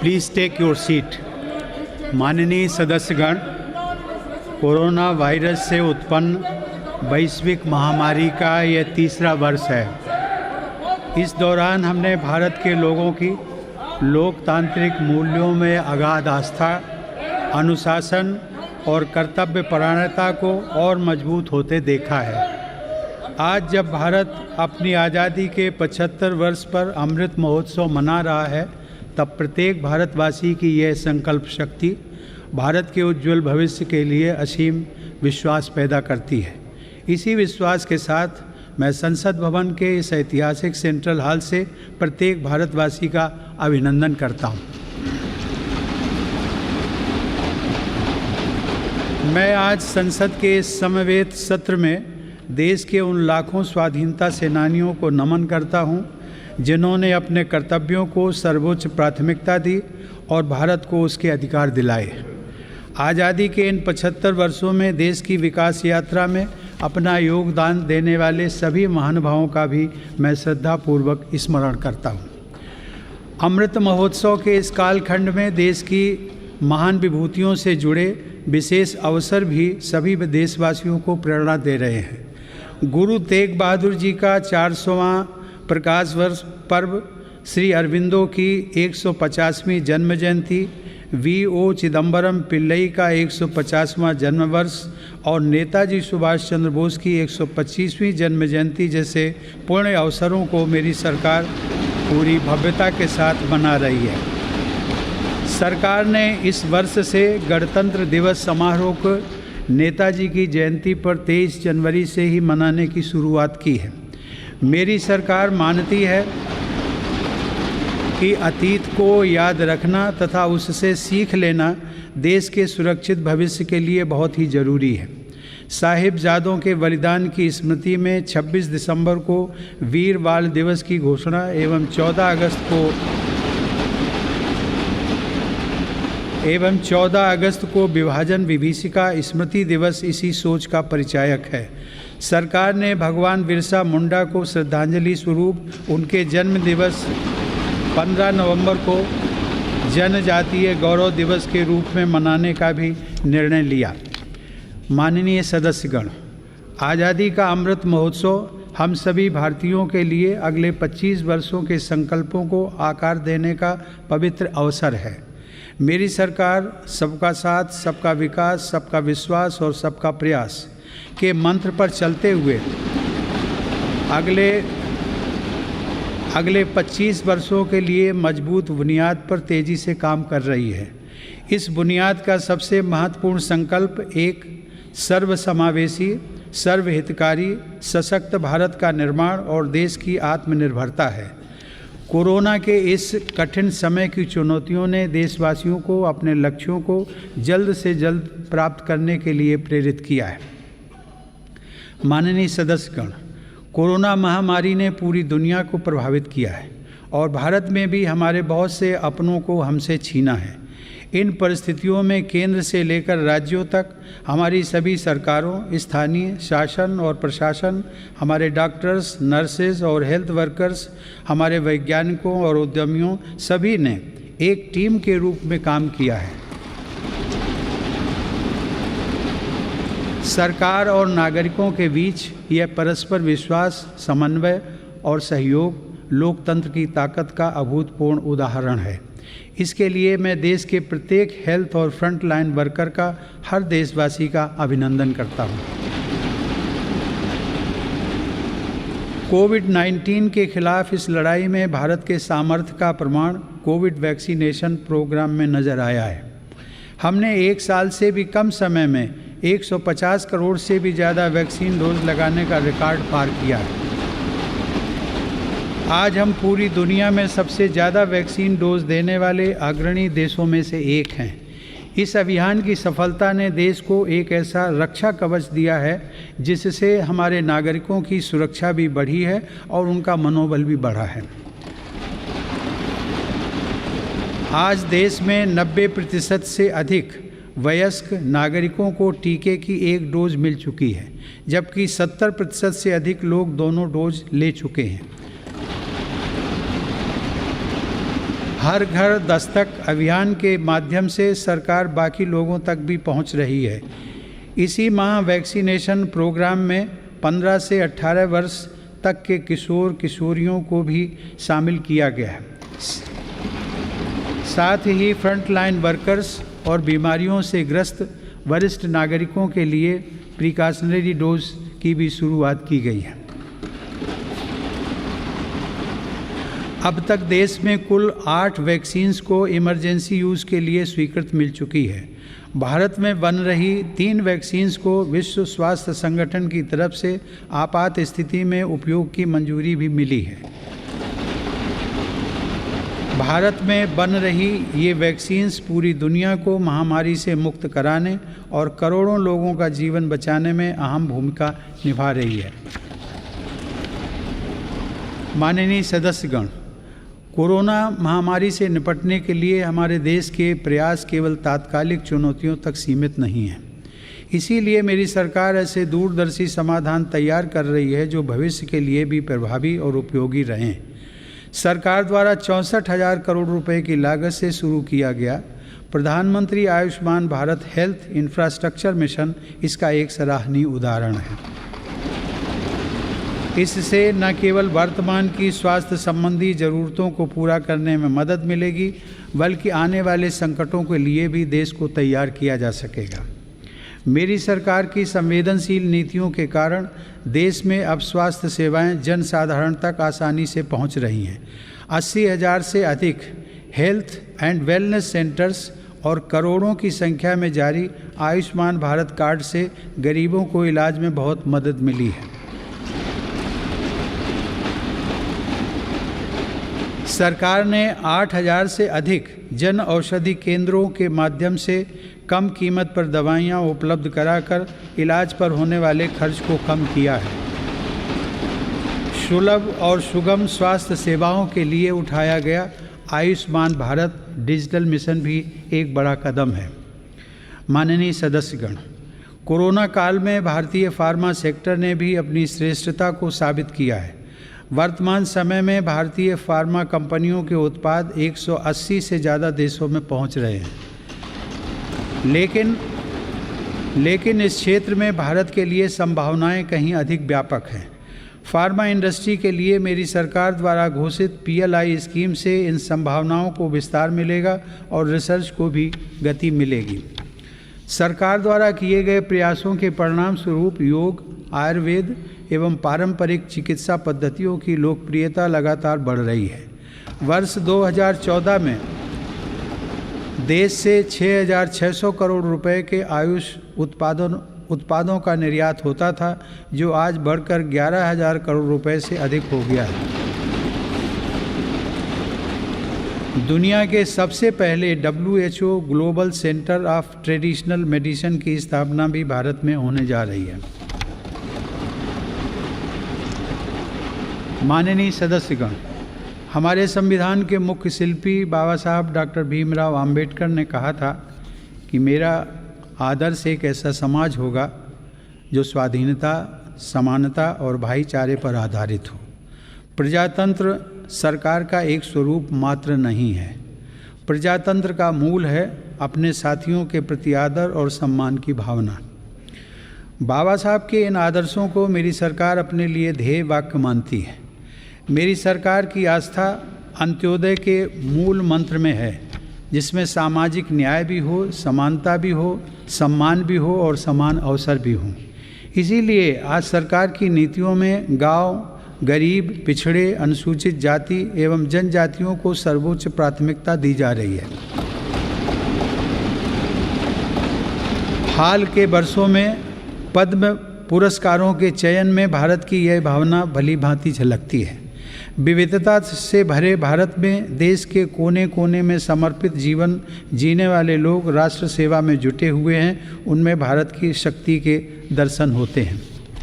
Please take your seat. माननीय सदस्यगण, corona virus से उत्पन्न वैश्विक महामारी का यह तीसरा वर्ष है। इस दौरान हमने भारत के लोगों की लोकतांत्रिक मूल्यों में अगाध आस्था, अनुशासन और कर्तव्यपरायणता को और मजबूत होते देखा है। आज जब भारत अपनी आज़ादी के 75 वर्ष पर अमृत महोत्सव मना रहा है, तब प्रत्येक भारतवासी की यह संकल्प शक्ति भारत के उज्जवल भविष्य के लिए असीम विश्वास पैदा करती है। इसी विश्वास के साथ मैं संसद भवन के इस ऐतिहासिक सेंट्रल हॉल से प्रत्येक भारतवासी का अभिनंदन करता हूं। मैं आज संसद के इस समवेत सत्र में देश के उन लाखों स्वाधीनता सेनानियों को नमन करता हूं, जिन्होंने अपने कर्तव्यों को सर्वोच्च प्राथमिकता दी और भारत को उसके अधिकार दिलाए। आज़ादी के इन 75 वर्षों में देश की विकास यात्रा में अपना योगदान देने वाले सभी महानुभावों का भी मैं श्रद्धापूर्वक स्मरण करता हूँ। अमृत महोत्सव के इस कालखंड में देश की महान विभूतियों से जुड़े विशेष अवसर भी सभी देशवासियों को प्रेरणा दे रहे हैं। गुरु तेग बहादुर जी का 400वां प्रकाश वर्ष पर्व, श्री अरविंदो की 150वीं जन्म जयंती, V.O. चिदम्बरम पिल्लई का 150वां जन्म वर्ष और नेताजी सुभाष चंद्र बोस की 125वीं जन्म जयंती जैसे पुण्य अवसरों को मेरी सरकार पूरी भव्यता के साथ मना रही है। सरकार ने इस वर्ष से गणतंत्र दिवस समारोह को नेताजी की जयंती पर 23 जनवरी से ही मनाने की शुरुआत की है। मेरी सरकार मानती है कि अतीत को याद रखना तथा उससे सीख लेना देश के सुरक्षित भविष्य के लिए बहुत ही जरूरी है। साहिबजादों के बलिदान की स्मृति में 26 दिसंबर को वीर बाल दिवस की घोषणा एवं 14 अगस्त को विभाजन विभीषिका स्मृति दिवस इसी सोच का परिचायक है। सरकार ने भगवान बिरसा मुंडा को श्रद्धांजलि स्वरूप उनके जन्म दिवस 15 नवंबर को जनजातीय गौरव दिवस के रूप में मनाने का भी निर्णय लिया। माननीय सदस्यगण, आज़ादी का अमृत महोत्सव हम सभी भारतीयों के लिए अगले 25 वर्षों के संकल्पों को आकार देने का पवित्र अवसर है। मेरी सरकार सबका साथ, सबका विकास, सबका विश्वास और सबका प्रयास के मंत्र पर चलते हुए अगले 25 वर्षों के लिए मजबूत बुनियाद पर तेज़ी से काम कर रही है। इस बुनियाद का सबसे महत्वपूर्ण संकल्प एक सर्वसमावेशी, सर्वहितकारी, सशक्त भारत का निर्माण और देश की आत्मनिर्भरता है। कोरोना के इस कठिन समय की चुनौतियों ने देशवासियों को अपने लक्ष्यों को जल्द से जल्द प्राप्त करने के लिए प्रेरित किया है। माननीय सदस्यगण, कोरोना महामारी ने पूरी दुनिया को प्रभावित किया है और भारत में भी हमारे बहुत से अपनों को हमसे छीना है। इन परिस्थितियों में केंद्र से लेकर राज्यों तक हमारी सभी सरकारों, स्थानीय शासन और प्रशासन, हमारे डॉक्टर्स, नर्सेज और हेल्थ वर्कर्स, हमारे वैज्ञानिकों और उद्यमियों सभी ने एक टीम के रूप में काम किया है। सरकार और नागरिकों के बीच यह परस्पर विश्वास, समन्वय और सहयोग लोकतंत्र की ताकत का अभूतपूर्व उदाहरण है। इसके लिए मैं देश के प्रत्येक हेल्थ और फ्रंट लाइन वर्कर का, हर देशवासी का अभिनंदन करता हूँ। कोविड-19 के खिलाफ इस लड़ाई में भारत के सामर्थ्य का प्रमाण कोविड वैक्सीनेशन प्रोग्राम में नज़र आया है। हमने 1 साल से भी कम समय में 150 करोड़ से भी ज़्यादा वैक्सीन डोज लगाने का रिकॉर्ड पार किया है। आज हम पूरी दुनिया में सबसे ज़्यादा वैक्सीन डोज देने वाले अग्रणी देशों में से एक हैं। इस अभियान की सफलता ने देश को एक ऐसा रक्षा कवच दिया है जिससे हमारे नागरिकों की सुरक्षा भी बढ़ी है और उनका मनोबल भी बढ़ा है। आज देश में 90% से अधिक वयस्क नागरिकों को टीके की एक डोज मिल चुकी है, जबकि 70% से अधिक लोग दोनों डोज ले चुके हैं। हर घर दस्तक अभियान के माध्यम से सरकार बाकी लोगों तक भी पहुंच रही है। इसी माह वैक्सीनेशन प्रोग्राम में 15 से 18 वर्ष तक के किशोर किशोरियों को भी शामिल किया गया है। साथ ही फ्रंटलाइन वर्कर्स और बीमारियों से ग्रस्त वरिष्ठ नागरिकों के लिए प्रिकॉशनरी डोज की भी शुरुआत की गई है। अब तक देश में कुल 8 वैक्सीन्स को इमरजेंसी यूज़ के लिए स्वीकृत मिल चुकी है। भारत में बन रही 3 वैक्सीन्स को विश्व स्वास्थ्य संगठन की तरफ से आपात स्थिति में उपयोग की मंजूरी भी मिली है। भारत में बन रही ये वैक्सीन्स पूरी दुनिया को महामारी से मुक्त कराने और करोड़ों लोगों का जीवन बचाने में अहम भूमिका निभा रही है। माननीय सदस्यगण, कोरोना महामारी से निपटने के लिए हमारे देश के प्रयास केवल तात्कालिक चुनौतियों तक सीमित नहीं हैं। इसीलिए मेरी सरकार ऐसे दूरदर्शी समाधान तैयार कर रही है जो भविष्य के लिए भी प्रभावी और उपयोगी रहें। सरकार द्वारा 64,000 करोड़ रुपए की लागत से शुरू किया गया प्रधानमंत्री Ayushman Bharat health infrastructure mission इसका एक सराहनीय उदाहरण है। इससे न केवल वर्तमान की स्वास्थ्य संबंधी ज़रूरतों को पूरा करने में मदद मिलेगी, बल्कि आने वाले संकटों के लिए भी देश को तैयार किया जा सकेगा। मेरी सरकार की संवेदनशील नीतियों के कारण देश में अब स्वास्थ्य सेवाएं जन साधारण तक आसानी से पहुंच रही हैं। 80,000 से अधिक हेल्थ एंड वेलनेस सेंटर्स और करोड़ों की संख्या में जारी आयुष्मान भारत कार्ड से गरीबों को इलाज में बहुत मदद मिली है। सरकार ने 8,000 से अधिक जन औषधि केंद्रों के माध्यम से कम कीमत पर दवाइयाँ उपलब्ध कराकर इलाज पर होने वाले खर्च को कम किया है। सुलभ और सुगम स्वास्थ्य सेवाओं के लिए उठाया गया आयुष्मान भारत डिजिटल मिशन भी एक बड़ा कदम है। माननीय सदस्यगण, कोरोना काल में भारतीय फार्मा सेक्टर ने भी अपनी श्रेष्ठता को साबित किया है। वर्तमान समय में भारतीय फार्मा कंपनियों के उत्पाद 180 से ज़्यादा देशों में पहुंच रहे हैं। लेकिन इस क्षेत्र में भारत के लिए संभावनाएं कहीं अधिक व्यापक हैं। फार्मा इंडस्ट्री के लिए मेरी सरकार द्वारा घोषित PLI स्कीम से इन संभावनाओं को विस्तार मिलेगा और रिसर्च को भी गति मिलेगी। सरकार द्वारा किए गए प्रयासों के परिणाम स्वरूप योग, आयुर्वेद एवं पारंपरिक चिकित्सा पद्धतियों की लोकप्रियता लगातार बढ़ रही है। वर्ष 2014 में देश से 6,600 करोड़ रुपए के आयुष उत्पादों का निर्यात होता था, जो आज बढ़कर 11,000 करोड़ रुपए से अधिक हो गया है। दुनिया के सबसे पहले WHO global centre of traditional medicine की स्थापना भी भारत में होने जा रही है। माननीय सदस्यगण, हमारे संविधान के मुख्य शिल्पी बाबा साहब डॉक्टर भीमराव अंबेडकर ने कहा था कि मेरा आदर्श एक ऐसा समाज होगा जो स्वाधीनता, समानता और भाईचारे पर आधारित हो। प्रजातंत्र सरकार का एक स्वरूप मात्र नहीं है। प्रजातंत्र का मूल है अपने साथियों के प्रति आदर और सम्मान की भावना। बाबा साहब के इन आदर्शों को मेरी सरकार अपने लिए ध्येय वाक्य मानती है। मेरी सरकार की आस्था अंत्योदय के मूल मंत्र में है, जिसमें सामाजिक न्याय भी हो, समानता भी हो, सम्मान भी हो और समान अवसर भी हो। इसीलिए आज सरकार की नीतियों में गांव, गरीब, पिछड़े, अनुसूचित जाति एवं जनजातियों को सर्वोच्च प्राथमिकता दी जा रही है। हाल के वर्षों में पद्म पुरस्कारों के चयन में भारत की यह भावना भली भांति झलकती है। विविधता से भरे भारत में देश के कोने कोने में समर्पित जीवन जीने वाले लोग राष्ट्र सेवा में जुटे हुए हैं। उनमें भारत की शक्ति के दर्शन होते हैं।